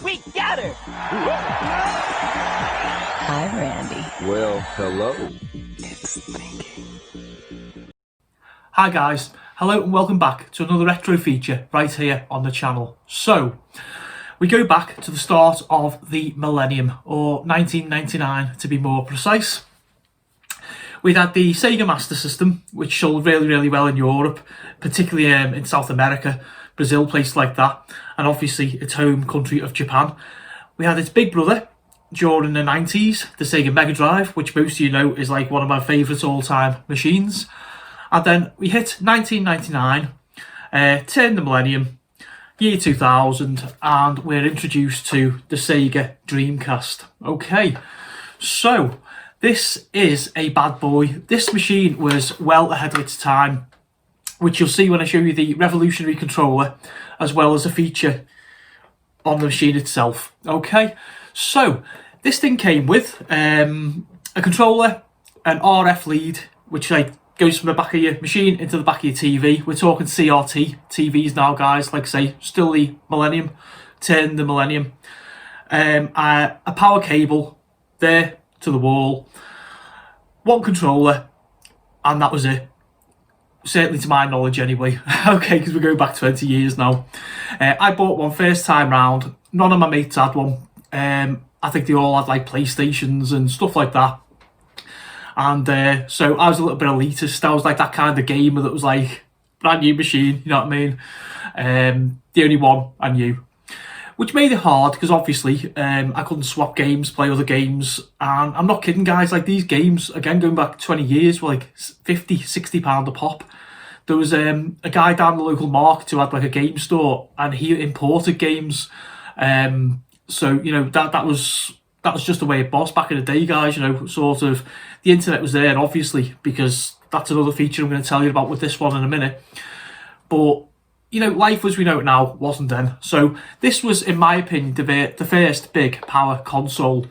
We got her! Hi, Randy. Well, hello. It's thinking. Hi guys, hello and welcome back to another retro feature right here on the channel. So, we go back to the start of the Millennium, or 1999 to be more precise. We had the Sega Master System, which sold really well in Europe, particularly in South America, Brazil, places like that, and obviously its home country of Japan. We had its big brother during the 90s, the Sega Mega Drive, which most of you know is like one of my favourite all-time machines. And then we hit 1999, turned the Millennium, year 2000, and we're introduced to the Sega Dreamcast. Okay, so this is a bad boy. This machine was well ahead of its time, which you'll see when I show you the revolutionary controller, as well as a feature on the machine itself. Okay, so this thing came with a controller, an RF lead, which like goes from the back of your machine into the back of your TV. We're talking CRT TVs now, guys. Like I say, still the Millennium, turn the Millennium. A power cable there to the wall, one controller, and that was it. Certainly to my knowledge anyway. Okay, because we're going back 20 years now. I bought one first time round. None of my mates had one. I think they all had like PlayStations and stuff like that. And so I was a little bit elitist. I was like that kind of gamer that was like brand new machine, you know what I mean? The only one I knew. Which made it hard because obviously I couldn't swap games, play other games. And I'm not kidding, guys, like these games, again going back 20 years, were like 50, 60 pound a pop. There was a guy down the local market who had like a game store and he imported games. So, you know, that was just the way it was back in the day, guys. You know, sort of the internet was there, obviously, because that's another feature I'm going to tell you about with this one in a minute. But you know, life as we know it now wasn't then. So this was, in my opinion, the first big power console.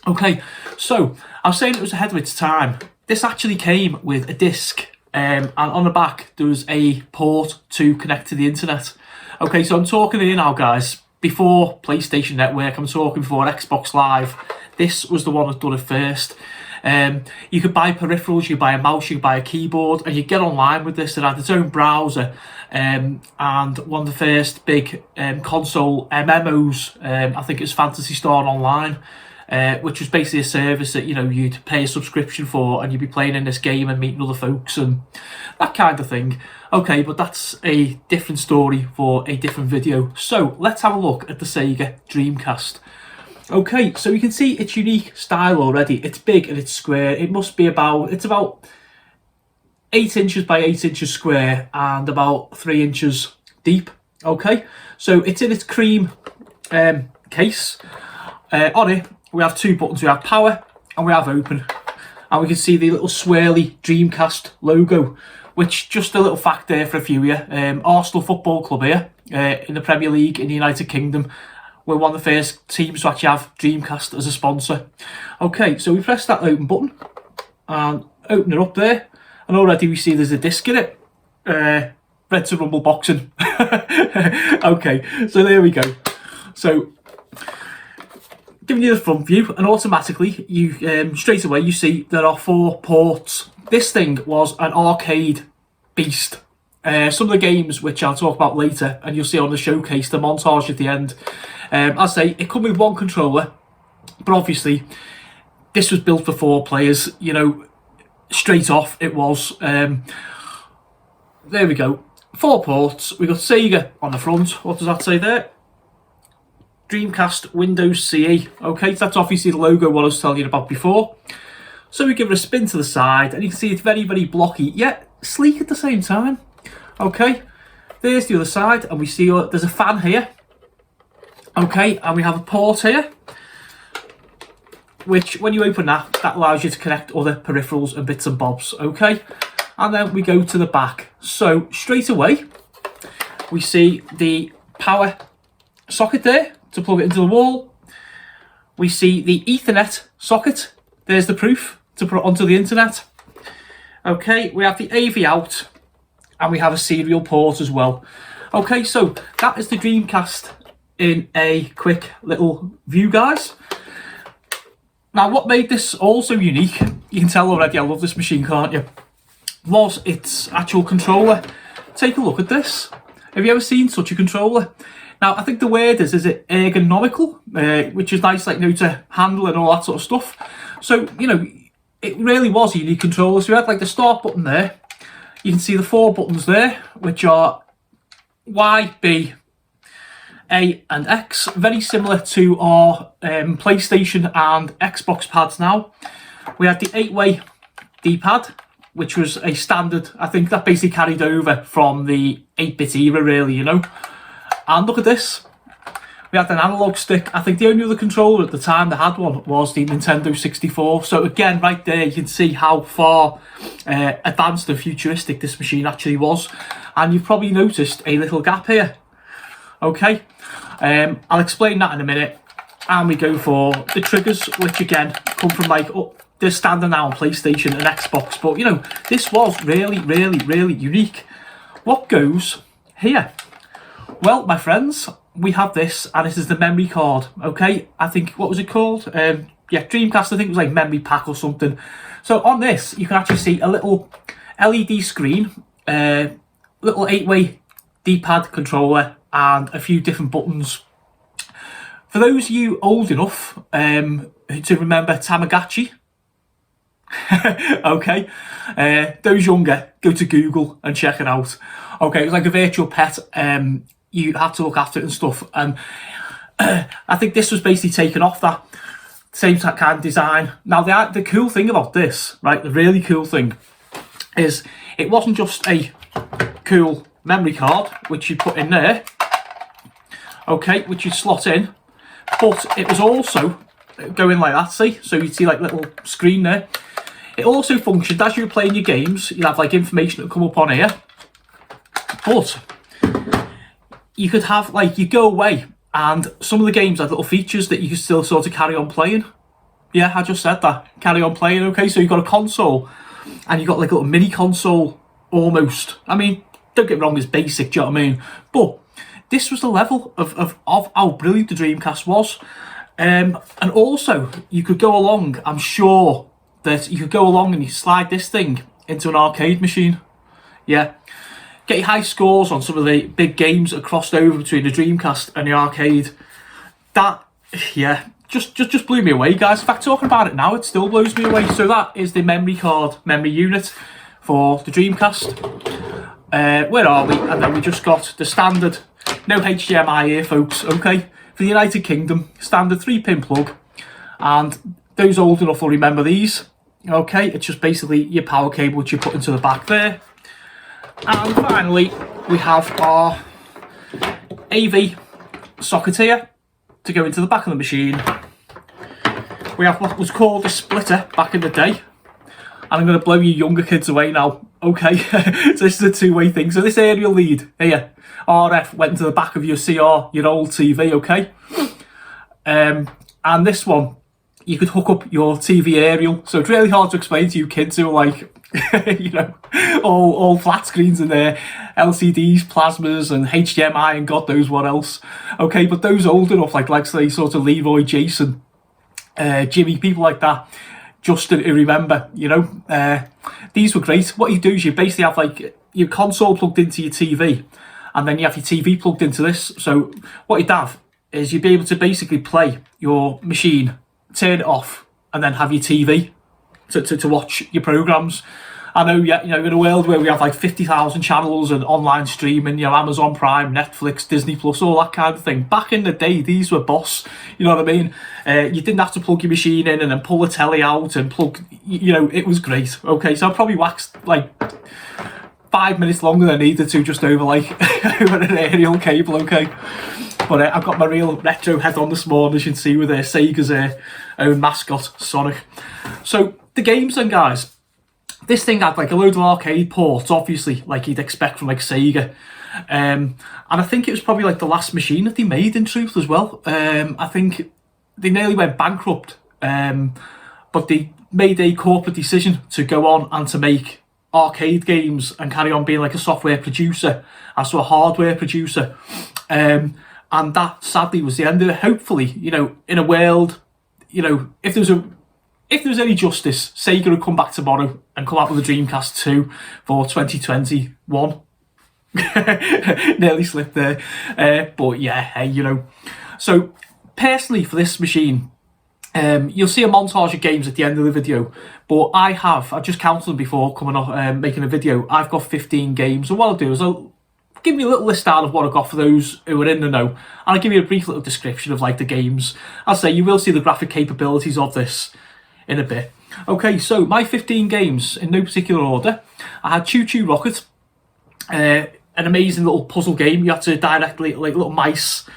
Okay, so I was saying it was ahead of its time. This actually came with a disc, and on the back there was a port to connect to the internet. Okay, so I'm talking here now, guys, before PlayStation Network, I'm talking before Xbox Live. This was the one that done it first. You could buy peripherals, you could buy a mouse, you could buy a keyboard, and you get online with this. It had its own browser, and one of the first big console MMOs, I think it was Phantasy Star Online, which was basically a service that, you know, you'd pay a subscription for and you'd be playing in this game and meeting other folks and that kind of thing. Okay, but that's a different story for a different video. So let's have a look at the Sega Dreamcast. Okay, so you can see its unique style already. It's big and it's square. It's about 8 inches by 8 inches square and about 3 inches deep. Okay, so it's in its cream case. On it, we have two buttons. We have power and we have open. And we can see the little swirly Dreamcast logo, which, just a little fact there for a few of you, Arsenal Football Club here in the Premier League in the United Kingdom, we're one of the first teams to actually have Dreamcast as a sponsor. Okay, so we press that open button and open it up there, and already we see there's a disc in it. Red to Rumble Boxing. Okay, so there we go. So giving you the front view, and automatically you straight away you see there are 4 ports. This thing was an arcade beast. Some of the games which I'll talk about later, and you'll see on the showcase, the montage at the end. I'll say it come with 1 controller, but obviously this was built for 4 players. You know, straight off it was. There we go. 4 ports. We got Sega on the front. What does that say there? Dreamcast Windows CE. Okay, so that's obviously the logo what I was telling you about before. So we give it a spin to the side, and you can see it's very, very blocky, yet sleek at the same time. Okay, there's the other side, and we see there's a fan here. Okay, and we have a port here, which when you open that allows you to connect other peripherals and bits and bobs. Okay, and then we go to the back. So straight away, we see the power socket there to plug it into the wall. We see the Ethernet socket. There's the proof to put it onto the internet. Okay, we have the AV out, and we have a serial port as well. Okay, so that is the Dreamcast in a quick little view, guys. Now, what made this also unique, you can tell already I love this machine, can't you, was its actual controller. Take a look at this. Have you ever seen such a controller? Now, I think the word is it ergonomical, which is nice, like, you know, to handle and all that sort of stuff. So, you know, it really was a unique controller. So we had, like, the start button there. You can see the 4 buttons there, which are Y, B, A and X. Very similar to our PlayStation and Xbox pads now. We had the 8-way D-pad, which was a standard. I think that basically carried over from the 8-bit era, really, you know. And look at this. We had an analog stick. I think the only other controller at the time that had one was the Nintendo 64. So again, right there, you can see how far advanced and futuristic this machine actually was. And you've probably noticed a little gap here. Okay, I'll explain that in a minute. And we go for the triggers, which again come from like they're standard now on PlayStation and Xbox. But you know, this was really, really, really unique. What goes here? Well, my friends, we have this, and this is the memory card. Okay, I think, what was it called? Yeah, Dreamcast, I think it was like memory pack or something. So on this, you can actually see a little LED screen, little 8-way D-pad controller, and a few different buttons. For those of you old enough to remember Tamagotchi, okay, those younger, go to Google and check it out. Okay, it was like a virtual pet. You had to look after it and stuff. And I think this was basically taken off that same kind of design. Now, the cool thing about this, right, the really cool thing, is it wasn't just a cool memory card, which you put in there, okay, which you slot in, but it was also going like that, see? So you'd see like little screen there. It also functioned as you were playing your games. You'd have like information that come up on here. But you could have, like, you go away and some of the games had little features that you could still sort of carry on playing. Yeah, I just said that. Carry on playing, okay? So you've got a console and you've got like a little mini console almost. I mean, don't get me wrong, it's basic, do you know what I mean? But this was the level of how brilliant the Dreamcast was. And also, you could go along, I'm sure that you could go along and you slide this thing into an arcade machine. Yeah. Get your high scores on some of the big games that crossed over between the Dreamcast and the arcade. That, yeah, just blew me away, guys. In fact, talking about it now, it still blows me away. So that is the memory card, memory unit for the Dreamcast. Where are we? And then we just got the standard, no HDMI here, folks, okay? For the United Kingdom, standard 3-pin plug. And those old enough will remember these, okay? It's just basically your power cable which you put into the back there. And finally, we have our AV socket here to go into the back of the machine. We have what was called a splitter back in the day. And I'm going to blow you younger kids away now. Okay, so this is a 2-way thing. So this aerial lead here, RF, went into the back of your CR, your old TV, okay? And this one, you could hook up your TV aerial. So it's really hard to explain to you kids who are like, you know, all flat screens in there, LCDs, plasmas, and HDMI, and God knows what else. Okay, but those old enough, like say sort of Leroy, Jason, Jimmy, people like that, just to remember, these were great. What you do is you basically have like your console plugged into your TV, and then you have your TV plugged into this. So what you'd have is you'd be able to basically play your machine, turn it off, and then have your TV to watch your programs. I know, in a world where we have like 50,000 channels and online streaming, Amazon Prime, Netflix, Disney Plus, all that kind of thing. Back in the day, these were boss. You know what I mean? You didn't have to plug your machine in and then pull the telly out and plug. It was great. Okay, so I probably waxed like 5 minutes longer than I needed to, just over over an aerial cable. Okay, but I've got my real retro head on this morning, as you can see, with Sega's own mascot Sonic. So the games then, guys. This thing had like a load of arcade ports, obviously, like you'd expect from like Sega. And I think it was probably like the last machine that they made, in truth, as well. I think they nearly went bankrupt, but they made a corporate decision to go on and to make arcade games and carry on being like a software producer as to a hardware producer. And that sadly was the end of it. Hopefully, in a world, if there was any justice, Sega would come back tomorrow and come out with a Dreamcast 2 for 2021. Nearly slipped there. But yeah, hey, So, personally, for this machine, you'll see a montage of games at the end of the video. But I've just counted them before coming off, making a video. I've got 15 games. And what I'll do is I'll give you a little list out of what I've got for those who are in the know. And I'll give you a brief little description of like the games. I'll say you will see the graphic capabilities of this in a bit. Okay, so my 15 games in no particular order. I had Choo Choo Rocket, an amazing little puzzle game. You had to directly, like little mice,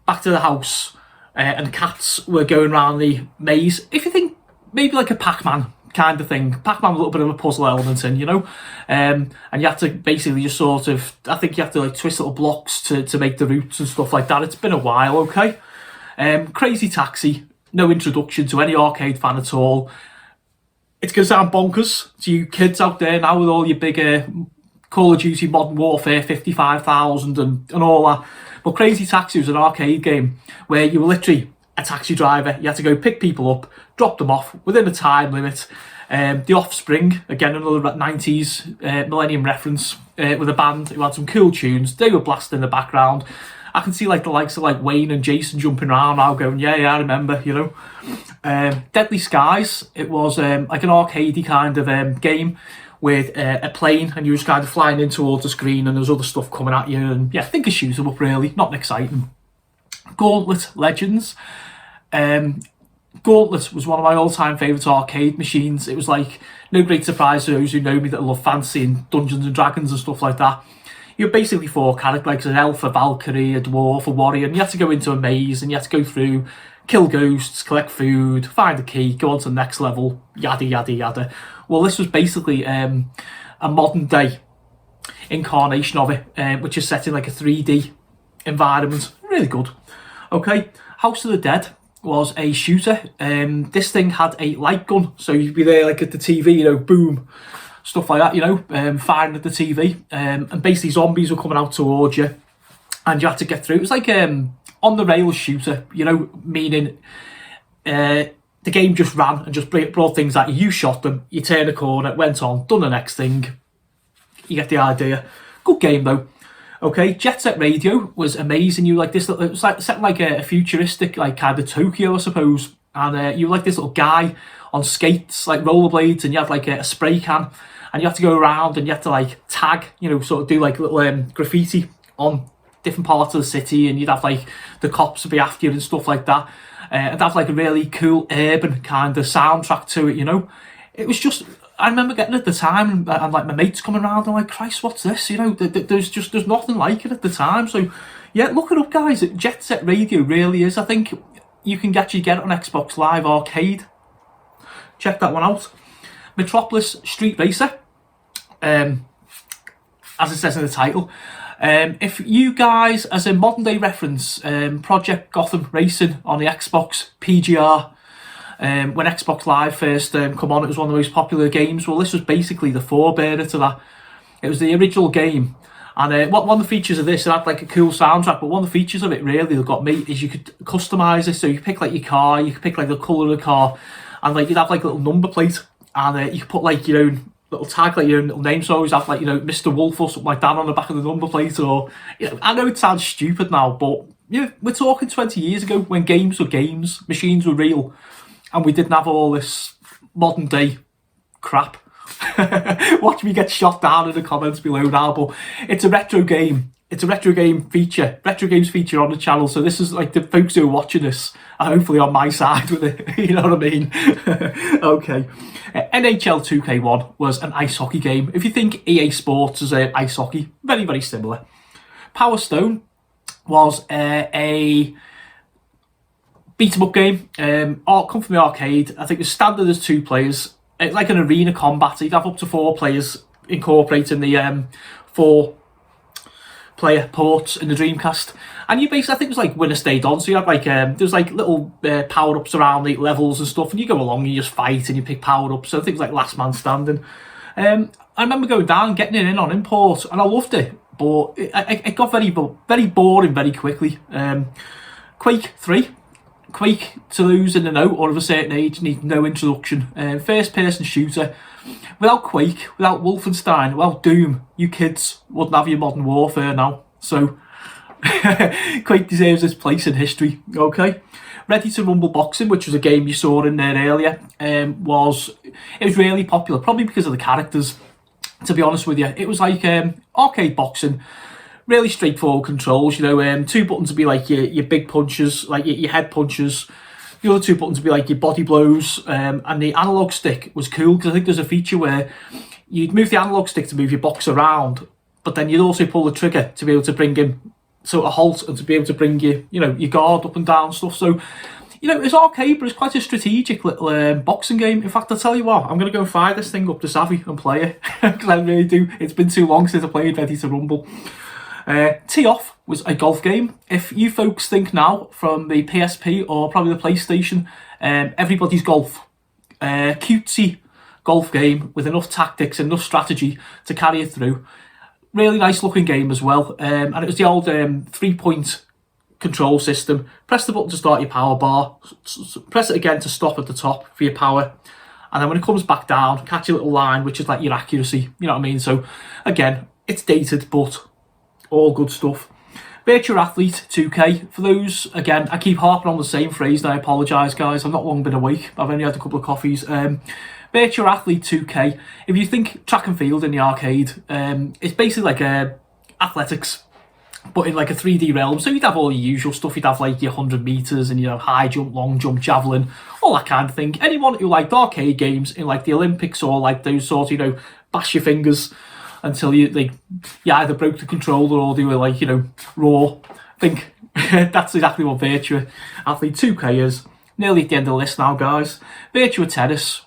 back to the house, and cats were going around the maze. If you think maybe like a Pac-Man kind of thing, Pac-Man with a little bit of a puzzle element in, and you have to basically just sort of, I think you have to like twist little blocks to make the routes and stuff like that. It's been a while, okay. Crazy Taxi. No introduction to any arcade fan at all. It's going to sound bonkers to you kids out there now with all your big Call of Duty Modern Warfare 55,000 and all that. But Crazy Taxi was an arcade game where you were literally a taxi driver. You had to go pick people up, drop them off within a time limit. The Offspring, again another 90s Millenium reference, with a band who had some cool tunes. They were blasting in the background. I can see like the likes of like Wayne and Jason jumping around now going, yeah, I remember, Deadly Skies, it was like an arcadey kind of game with a plane, and you was kind of flying in towards the screen and there's other stuff coming at you, and yeah, think of shoot 'em up really, not exciting. Gauntlet Legends. Gauntlet was one of my all-time favourite arcade machines. It was like no great surprise to those who know me that love fancy and Dungeons and Dragons and stuff like that. You're basically four characters, like an elf, a Valkyrie, a dwarf, a warrior, and you have to go into a maze and you have to go through, kill ghosts, collect food, find a key, go on to the next level, yada yada yada. Well, this was basically a modern day incarnation of it, which is set in like a 3D environment. Really good. Okay, House of the Dead was a shooter. This thing had a light gun, so you'd be there like at the TV, boom. Stuff like that, firing at the TV, and basically zombies were coming out towards you, and you had to get through. It was like on the rails shooter, meaning the game just ran and just brought things at you. You shot them, you turn a corner, went on, done the next thing. You get the idea. Good game though. Okay, Jet Set Radio was amazing. You like this little, it was like set like a futuristic, like kind of Tokyo, I suppose, and you were like this little guy on skates, like rollerblades, and you had like a spray can. And you have to go around and you have to like tag, sort of do like little graffiti on different parts of the city, and you'd have like the cops would be after you and stuff like that. And have like a really cool urban kind of soundtrack to it, It was just, I remember getting it at the time and like my mates coming around and like, Christ, what's this? There's nothing like it at the time. So yeah, look it up, guys. Jet Set Radio really is. I think you can actually get it on Xbox Live Arcade. Check that one out. Metropolis Street Racer, as it says in the title. If you guys, as a modern day reference, Project Gotham Racing on the Xbox PGR, when Xbox Live first come on, it was one of the most popular games. Well, this was basically the forebearer to that. It was the original game, And one of the features of this, it had like a cool soundtrack, but one of the features of it really that got me is you could customise it. So you pick like your car, you could pick like the colour of the car, and like you'd have like a little number plate, and you could put like your own little tag, like your own little name. So I always have like, you know, Mr. Wolf or something like that on the back of the number plate. Or, you know, I know it sounds stupid now, but you know, we're talking 20 years ago when games were games, machines were real, and we didn't have all this modern day crap. Watch me get shot down in the comments below now, but it's a retro game. It's a retro game feature, retro games feature on the channel. So this is like the folks who are watching this are hopefully on my side with it. You know what I mean? Okay. NHL 2K1 was an ice hockey game. If you think EA Sports is ice hockey, very, very similar. Power Stone was a beat 'em up game. Come from the arcade. I think the standard is 2 players. It's like an arena combat. You'd have up to 4 players, incorporating the 4-player ports in the Dreamcast. And you basically, I think it was like winner stayed on. So you had like there's like little power-ups around the levels and stuff, and you go along, you just fight and you pick power-ups. So I think it was like last man standing. I remember going down, getting it in on import, and I loved it, but it got very boring very quickly. Quake 3. Quake, to those in the know or of a certain age, needs no introduction. First person shooter. Without Quake, without Wolfenstein, without Doom, you kids wouldn't have your Modern Warfare now. So Quake deserves its place in history. Okay. Ready to Rumble Boxing, which was a game you saw in there earlier, was really popular, probably because of the characters, to be honest with you. It was like arcade boxing. Really straightforward controls, you know, 2 buttons would be like your big punches, like your head punches. The other 2 buttons would be like your body blows, and the analog stick was cool because I think there's a feature where you'd move the analog stick to move your box around, but then you'd also pull the trigger to be able to bring him to a halt and to be able to bring your guard up and down and stuff. So, you know, it's arcade, but it's quite a strategic little boxing game. In fact, I'll tell you what, I'm going to go and fire this thing up to Savvy and play it, because I really do. It's been too long since I played Ready to Rumble. Tee-Off was a golf game. If you folks think now from the PSP or probably the PlayStation, everybody's golf. Cutesy golf game with enough tactics and enough strategy to carry it through. Really nice looking game as well. And it was the old 3-point control system. Press the button to start your power bar. Press it again to stop at the top for your power. And then when it comes back down, catch a little line, which is like your accuracy. You know what I mean? So again, it's dated, but all good stuff. Virtua Athlete 2K. For those, again, I keep harping on the same phrase, and I apologise, guys. I've not long been awake. I've only had a couple of coffees. Virtua Athlete 2K. If you think track and field in the arcade, it's basically like athletics, but in like a 3D realm. So you'd have all your usual stuff. You'd have like your 100 metres and, you know, high jump, long jump, javelin, all that kind of thing. Anyone who liked arcade games in like the Olympics or like those sort of, you know, bash your fingers until you either broke the controller or they were like, you know, raw. I think that's exactly what Virtua Athlete 2K is. Nearly at the end of the list now, guys. Virtua Tennis.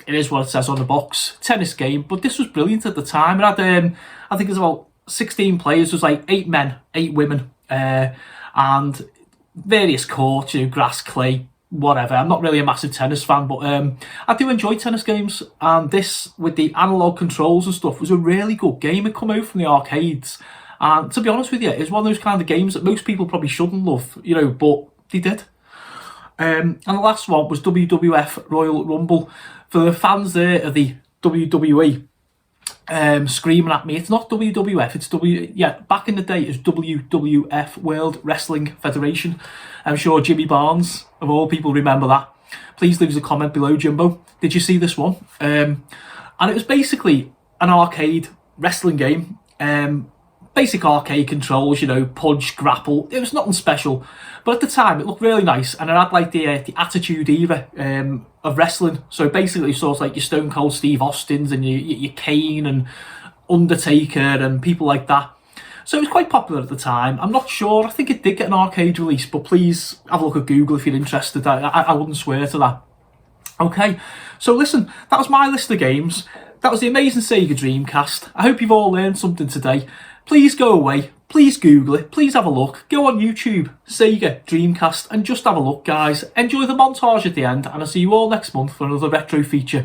It is what it says on the box. Tennis game, but this was brilliant at the time. It had, I think it was about 16 players. There was like 8 men, 8 women, and various courts, you know, grass, clay, whatever. I'm not really a massive tennis fan, but I do enjoy tennis games, and this with the analog controls and stuff was a really good game. It come out from the arcades, and to be honest with you, it's one of those kind of games that most people probably shouldn't love, you know, but they did. And the last one was WWF Royal Rumble. For the fans there of the WWE screaming at me, it's not WWF, it's back in the day it was WWF, World Wrestling Federation. I'm sure Jimmy Barnes of all people remember that. Please leave us a comment below, Jimbo. Did you see this one? And it was basically an arcade wrestling game. Basic arcade controls, you know, punch, grapple. It was nothing special, but at the time it looked really nice, and it had like the Attitude Era of wrestling. So basically, sort of like your Stone Cold Steve Austins and your Kane and Undertaker and people like that. So it was quite popular at the time. I'm not sure. I think it did get an arcade release, but please have a look at Google if you're interested. I wouldn't swear to that. Okay, so listen, that was my list of games. That was the amazing Sega Dreamcast. I hope you've all learned something today. Please go away, please Google it, please have a look. Go on YouTube, Sega Dreamcast, and just have a look, guys. Enjoy the montage at the end, and I'll see you all next month for another retro feature.